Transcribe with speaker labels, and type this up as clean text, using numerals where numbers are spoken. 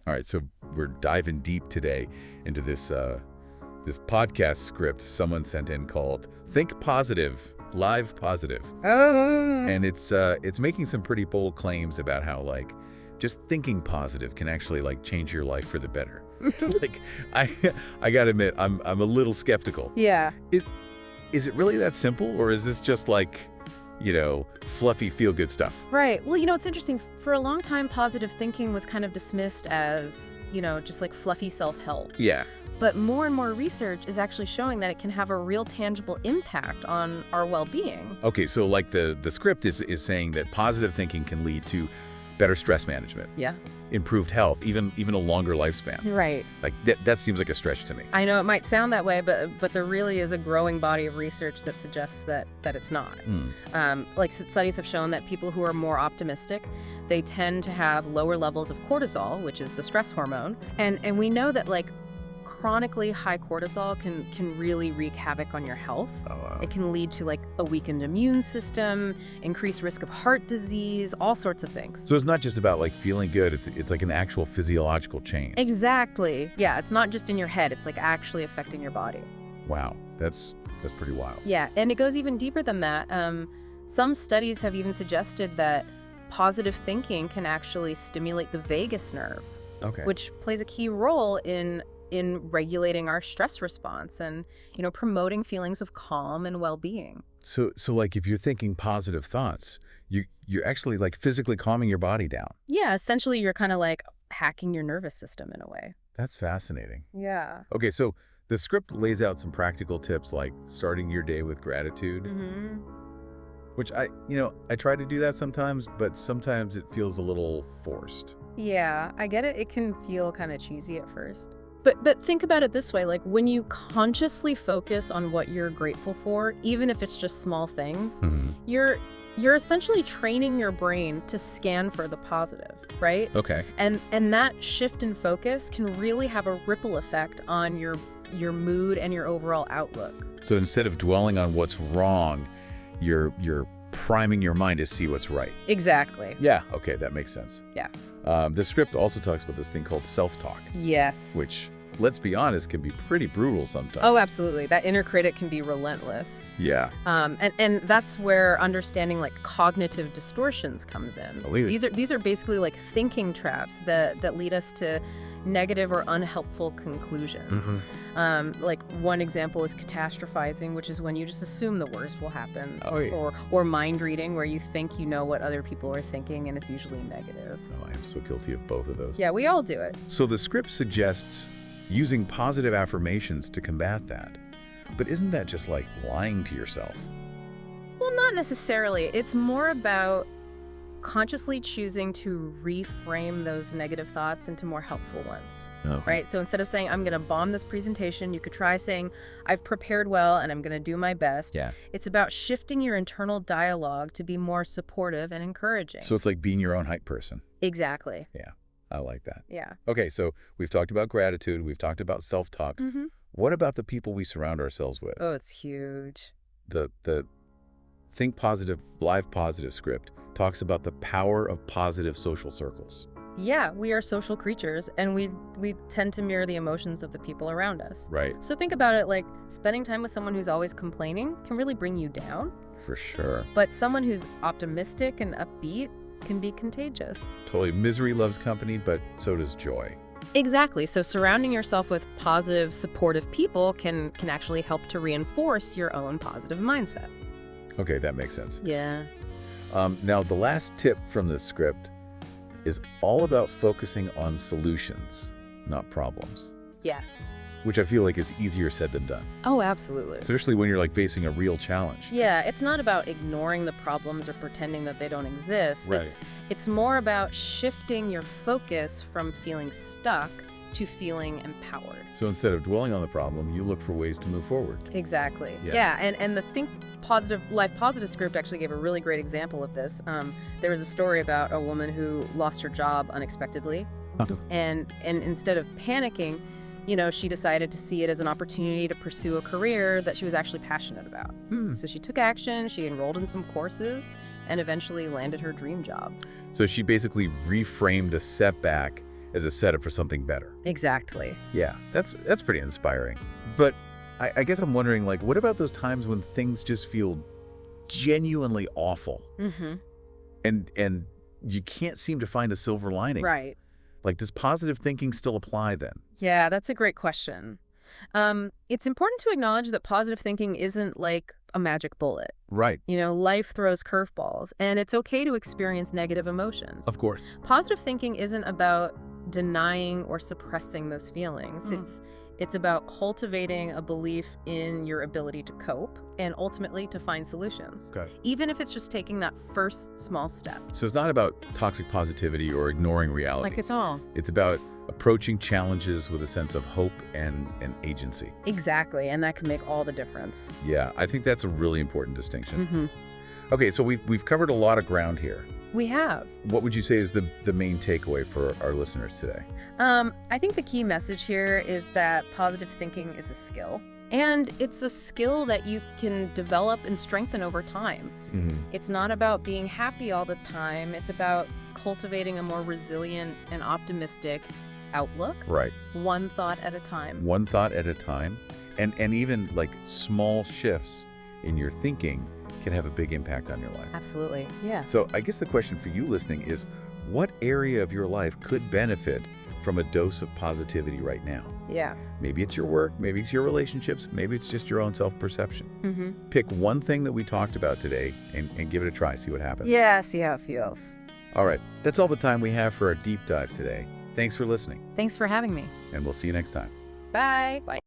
Speaker 1: All right, so we're diving deep today into this this podcast script someone sent in called "Think Positive, Live Positive," and it's making some pretty bold claims about how like just thinking positive can actually like change your life for the better. Like I gotta admit, I'm a little skeptical.
Speaker 2: Yeah.
Speaker 1: Is it really that simple, or is this just like, you know, fluffy feel-good stuff?
Speaker 2: Right. Well, it's interesting. For a long time, positive thinking was kind of dismissed as, just like fluffy self-help.
Speaker 1: Yeah.
Speaker 2: But more and more research is actually showing that it can have a real tangible impact on our well-being.
Speaker 1: Okay, so like the script is saying that positive thinking can lead to better stress management,
Speaker 2: Yeah.
Speaker 1: improved health, even a longer lifespan.
Speaker 2: Right.
Speaker 1: Like that seems like a stretch to me.
Speaker 2: I know it might sound that way, but there really is a growing body of research that suggests that it's not. Like studies have shown that people who are more optimistic, they tend to have lower levels of cortisol, which is the stress hormone. And we know that like chronically high cortisol can really wreak havoc on your health.
Speaker 1: Oh, wow.
Speaker 2: It can lead to like a weakened immune system, increased risk of heart disease, all sorts of things.
Speaker 1: So it's not just about like feeling good, it's like an actual physiological change.
Speaker 2: Exactly. Yeah, it's not just in your head, it's like actually affecting your body.
Speaker 1: Wow, that's pretty wild.
Speaker 2: Yeah, and it goes even deeper than that. Some studies have even suggested that positive thinking can actually stimulate the vagus nerve,
Speaker 1: Okay.
Speaker 2: which plays a key role in regulating our stress response and, promoting feelings of calm and well-being.
Speaker 1: So like if you're thinking positive thoughts, you're actually like physically calming your body down.
Speaker 2: Yeah, essentially you're kind of like hacking your nervous system in a way.
Speaker 1: That's fascinating.
Speaker 2: Yeah.
Speaker 1: Okay, so the script lays out some practical tips like starting your day with gratitude,
Speaker 2: Mm-hmm.
Speaker 1: which I try to do that sometimes, but sometimes it feels a little forced.
Speaker 2: Yeah, I get it. It can feel kind of cheesy at first. But think about it this way, like when you consciously focus on what you're grateful for, even if it's just small things, you're essentially training your brain to scan for the positive, right?
Speaker 1: Okay.
Speaker 2: And that shift in focus can really have a ripple effect on your mood and your overall outlook.
Speaker 1: So instead of dwelling on what's wrong, you're priming your mind to see what's right.
Speaker 2: Exactly.
Speaker 1: Yeah. Okay, that makes sense.
Speaker 2: Yeah.
Speaker 1: The script also talks about this thing called self-talk,
Speaker 2: Yes.
Speaker 1: which, let's be honest, can be pretty brutal sometimes.
Speaker 2: Oh, absolutely. That inner critic can be relentless.
Speaker 1: Yeah.
Speaker 2: And that's where understanding like cognitive distortions comes in.
Speaker 1: Believe it.
Speaker 2: These are basically like thinking traps that lead us to negative or unhelpful conclusions. Like one example is catastrophizing, which is when you just assume the worst will happen.
Speaker 1: Oh, yeah.
Speaker 2: Or mind reading, where you think you know what other people are thinking and it's usually negative.
Speaker 1: Oh, I am so guilty of both of those.
Speaker 2: Yeah, we all do it.
Speaker 1: So the script suggests using positive affirmations to combat that. But isn't that just like lying to yourself?
Speaker 2: Well, not necessarily. It's more about consciously choosing to reframe those negative thoughts into more helpful ones, right? So instead of saying, I'm going to bomb this presentation, you could try saying, I've prepared well and I'm going to do my best.
Speaker 1: Yeah.
Speaker 2: It's about shifting your internal dialogue to be more supportive and encouraging.
Speaker 1: So it's like being your own hype person.
Speaker 2: Exactly.
Speaker 1: Yeah, I like that.
Speaker 2: Yeah.
Speaker 1: Okay, so we've talked about gratitude, we've talked about self-talk. What about the people we surround ourselves with?
Speaker 2: Oh, it's huge.
Speaker 1: The Think Positive, Live Positive script talks about the power of positive social circles.
Speaker 2: Yeah, we are social creatures and we tend to mirror the emotions of the people around us.
Speaker 1: Right.
Speaker 2: So think about it like spending time with someone who's always complaining can really bring you down.
Speaker 1: For sure.
Speaker 2: But someone who's optimistic and upbeat can be contagious.
Speaker 1: Totally. Misery loves company, but so does joy.
Speaker 2: Exactly. So surrounding yourself with positive, supportive people can actually help to reinforce your own positive mindset.
Speaker 1: Okay, that makes sense.
Speaker 2: Yeah.
Speaker 1: Now, the last tip from this script is all about focusing on solutions, not problems,
Speaker 2: Yes.
Speaker 1: which I feel like is easier said than done,
Speaker 2: Oh, absolutely.
Speaker 1: especially when you're like facing a real challenge.
Speaker 2: Yeah, it's not about ignoring the problems or pretending that they don't exist.
Speaker 1: Right.
Speaker 2: It's more about shifting your focus from feeling stuck to feeling empowered.
Speaker 1: So instead of dwelling on the problem, you look for ways to move forward.
Speaker 2: Exactly.
Speaker 1: Yeah.
Speaker 2: Yeah, and the Think Positive, Life Positive script actually gave a really great example of this. There was a story about a woman who lost her job unexpectedly, and instead of panicking, she decided to see it as an opportunity to pursue a career that she was actually passionate about. So she took action, she enrolled in some courses, and eventually landed her dream job.
Speaker 1: So she basically reframed a setback as a setup for something better.
Speaker 2: Exactly.
Speaker 1: Yeah, that's pretty inspiring. But I guess I'm wondering, like, what about those times when things just feel genuinely awful
Speaker 2: Mm-hmm.
Speaker 1: and you can't seem to find a silver lining?
Speaker 2: Right.
Speaker 1: Like, does positive thinking still apply then?
Speaker 2: Yeah, that's a great question. It's important to acknowledge that positive thinking isn't like a magic bullet.
Speaker 1: Right.
Speaker 2: Life throws curveballs, and it's okay to experience negative emotions.
Speaker 1: Of course.
Speaker 2: Positive thinking isn't about denying or suppressing those feelings. It's about cultivating a belief in your ability to cope and ultimately to find solutions.
Speaker 1: Okay.
Speaker 2: Even if it's just taking that first small step.
Speaker 1: So it's not about toxic positivity or ignoring reality.
Speaker 2: Like it's all.
Speaker 1: It's about approaching challenges with a sense of hope and agency.
Speaker 2: Exactly, and that can make all the difference.
Speaker 1: Yeah, I think that's a really important distinction.
Speaker 2: Mm-hmm.
Speaker 1: Okay, so we've covered a lot of ground here.
Speaker 2: We have.
Speaker 1: What would you say is the main takeaway for our listeners today?
Speaker 2: I think the key message here is that positive thinking is a skill. And it's a skill that you can develop and strengthen over time.
Speaker 1: Mm-hmm.
Speaker 2: It's not about being happy all the time. It's about cultivating a more resilient and optimistic outlook.
Speaker 1: Right.
Speaker 2: One thought at a time.
Speaker 1: One thought at a time. And even like small shifts in your thinking can have a big impact on your life.
Speaker 2: Absolutely. Yeah.
Speaker 1: So I guess the question for you listening is, what area of your life could benefit from a dose of positivity right now?
Speaker 2: Yeah.
Speaker 1: Maybe it's your work, maybe it's your relationships, maybe it's just your own self-perception.
Speaker 2: Mm-hmm.
Speaker 1: Pick one thing that we talked about today and give it a try, see what happens.
Speaker 2: Yeah, see how it feels.
Speaker 1: All right, that's all the time we have for our deep dive today. Thanks for listening,
Speaker 2: Thanks for having me.
Speaker 1: and we'll see you next time.
Speaker 2: Bye. Bye.